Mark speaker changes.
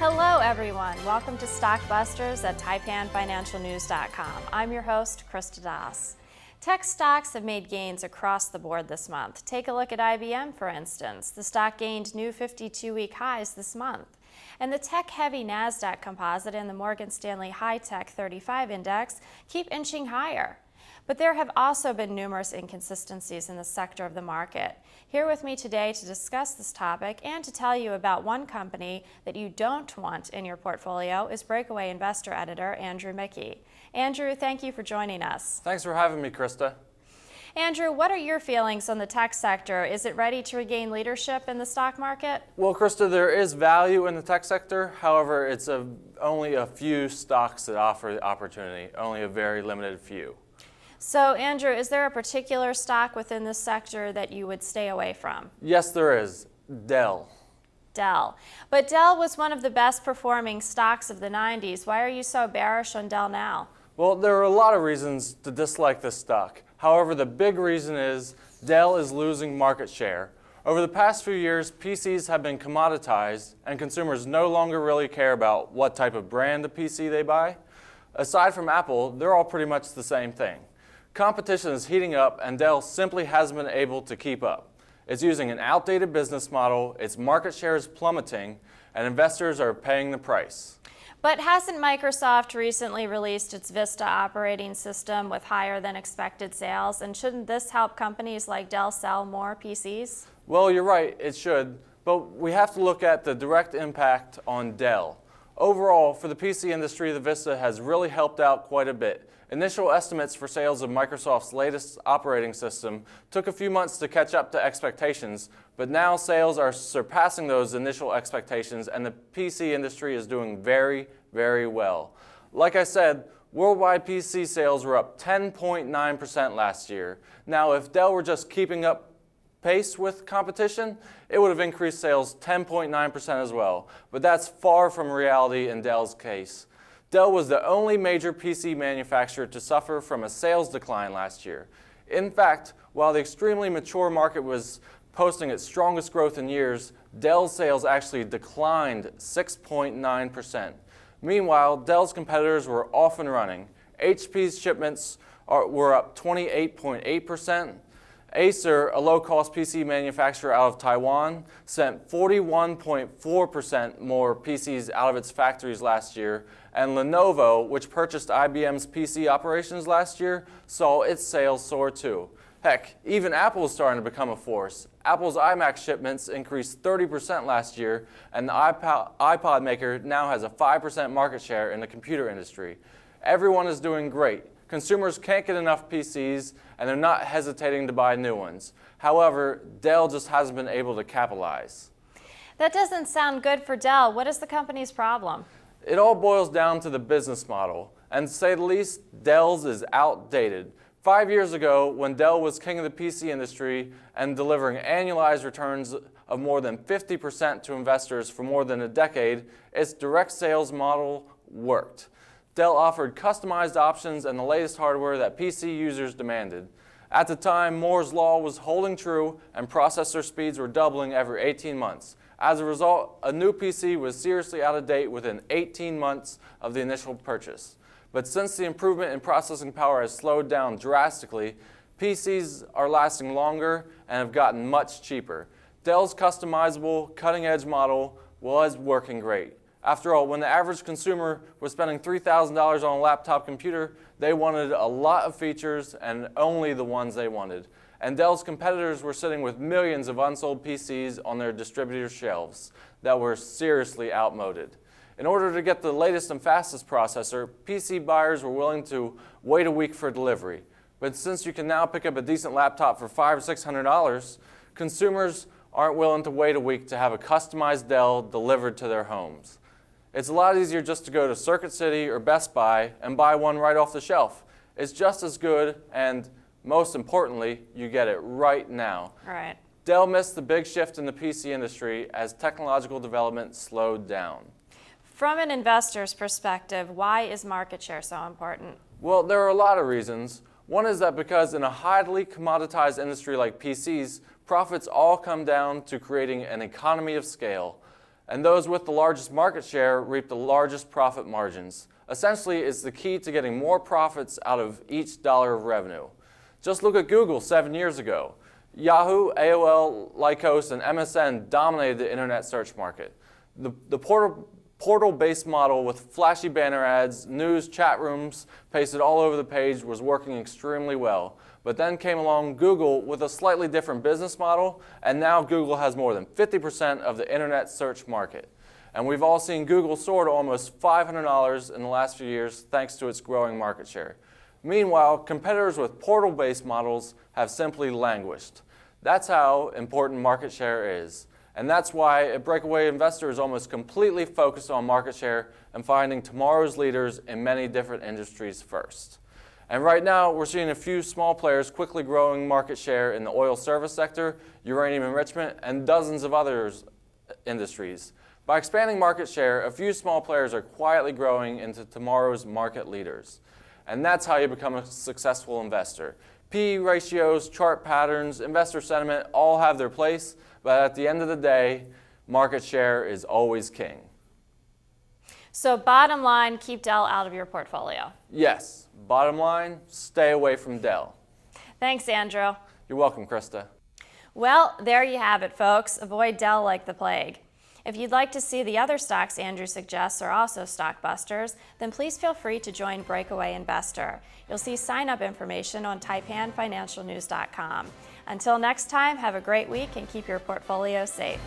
Speaker 1: Hello everyone, welcome to Stockbusters at TaipanFinancialNews.com. I'm your host, Krista Das. Tech stocks have made gains across the board this month. Take a look at IBM, for instance. The stock gained new 52-week highs this month. And the tech-heavy NASDAQ composite and the Morgan Stanley High Tech 35 index keep inching higher. But there have also been numerous inconsistencies in the sector of the market. Here with me today to discuss this topic and to tell you about one company that you don't want in your portfolio is Breakaway Investor Editor Andrew Mickey. Andrew, thank you for joining us.
Speaker 2: Thanks for having me, Krista.
Speaker 1: Andrew, what are your feelings on the tech sector? Is it ready to regain leadership in the stock market?
Speaker 2: Well, Krista, there is value in the tech sector. However, it's only a few stocks that offer the opportunity, only a very limited few.
Speaker 1: So, Andrew, is there a particular stock within this sector that you would stay away from?
Speaker 2: Yes, there is. Dell.
Speaker 1: Dell. But Dell was one of the best performing stocks of the 90s. Why are you so bearish on Dell now?
Speaker 2: Well, there are a lot of reasons to dislike this stock. However, the big reason is Dell is losing market share. Over the past few years, PCs have been commoditized, and consumers no longer really care about what type of brand of PC they buy. Aside from Apple, they're all pretty much the same thing. Competition is heating up, and Dell simply hasn't been able to keep up. It's using an outdated business model, its market share is plummeting, and investors are paying the price.
Speaker 1: But hasn't Microsoft recently released its Vista operating system with higher than expected sales, and shouldn't this help companies like Dell sell more PCs?
Speaker 2: Well, you're right, it should, but we have to look at the direct impact on Dell. Overall, for the PC industry, the Vista has really helped out quite a bit. Initial estimates for sales of Microsoft's latest operating system took a few months to catch up to expectations, but now sales are surpassing those initial expectations, and the PC industry is doing very, very well. Like I said, worldwide PC sales were up 10.9% last year. Now, if Dell were just keeping up pace with competition, it would have increased sales 10.9% as well, but that's far from reality in Dell's case. Dell was the only major PC manufacturer to suffer from a sales decline last year. In fact, while the extremely mature market was posting its strongest growth in years, Dell's sales actually declined 6.9%. Meanwhile, Dell's competitors were off and running. HP's shipments were up 28.8%. Acer, a low-cost PC manufacturer out of Taiwan, sent 41.4% more PCs out of its factories last year, and Lenovo, which purchased IBM's PC operations last year, saw its sales soar too. Heck, even Apple is starting to become a force. Apple's iMac shipments increased 30% last year, and the iPod maker now has a 5% market share in the computer industry. Everyone is doing great. Consumers can't get enough PCs, and they're not hesitating to buy new ones. However, Dell just hasn't been able to capitalize.
Speaker 1: That doesn't sound good for Dell. What is the company's problem?
Speaker 2: It all boils down to the business model, and to say the least, Dell's is outdated. 5 years ago, when Dell was king of the PC industry and delivering annualized returns of more than 50% to investors for more than a decade, its direct sales model worked. Dell offered customized options and the latest hardware that PC users demanded. At the time, Moore's Law was holding true and processor speeds were doubling every 18 months. As a result, a new PC was seriously out of date within 18 months of the initial purchase. But since the improvement in processing power has slowed down drastically, PCs are lasting longer and have gotten much cheaper. Dell's customizable, cutting-edge model was working great. After all, when the average consumer was spending $3,000 on a laptop computer, they wanted a lot of features and only the ones they wanted. And Dell's competitors were sitting with millions of unsold PCs on their distributor shelves that were seriously outmoded. In order to get the latest and fastest processor, PC buyers were willing to wait a week for delivery. But since you can now pick up a decent laptop for $500 or $600, consumers aren't willing to wait a week to have a customized Dell delivered to their homes. It's a lot easier just to go to Circuit City or Best Buy and buy one right off the shelf. It's just as good, and most importantly, you get it right now.
Speaker 1: Right.
Speaker 2: Dell missed the big shift in the PC industry as technological development slowed down.
Speaker 1: From an investor's perspective, why is market share so important?
Speaker 2: Well, there are a lot of reasons. One is that because in a highly commoditized industry like PCs, profits all come down to creating an economy of scale. and those with the largest market share reap the largest profit margins. Essentially, it's the key to getting more profits out of each dollar of revenue. Just look at Google 7 years ago. Yahoo, AOL, Lycos, and MSN dominated the internet search market. The portal-based model with flashy banner ads, news, chat rooms pasted all over the page was working extremely well. But then came along Google with a slightly different business model, and now Google has more than 50% of the internet search market. And we've all seen Google soar to almost $500 in the last few years thanks to its growing market share. Meanwhile, competitors with portal-based models have simply languished. That's how important market share is. And that's why a breakaway investor is almost completely focused on market share and finding tomorrow's leaders in many different industries first. And right now, we're seeing a few small players quickly growing market share in the oil service sector, uranium enrichment, and dozens of other industries. By expanding market share, a few small players are quietly growing into tomorrow's market leaders. And that's how you become a successful investor. P/E ratios, chart patterns, investor sentiment all have their place, but at the end of the day, market share is always king.
Speaker 1: So bottom line, keep Dell out of your portfolio.
Speaker 2: Yes. Bottom line, stay away from Dell.
Speaker 1: Thanks, Andrew.
Speaker 2: You're welcome, Krista.
Speaker 1: Well, there you have it, folks. Avoid Dell like the plague. If you'd like to see the other stocks Andrew suggests are also stock busters, then please feel free to join Breakaway Investor. You'll see sign-up information on TaipanFinancialNews.com. Until next time, have a great week and keep your portfolio safe.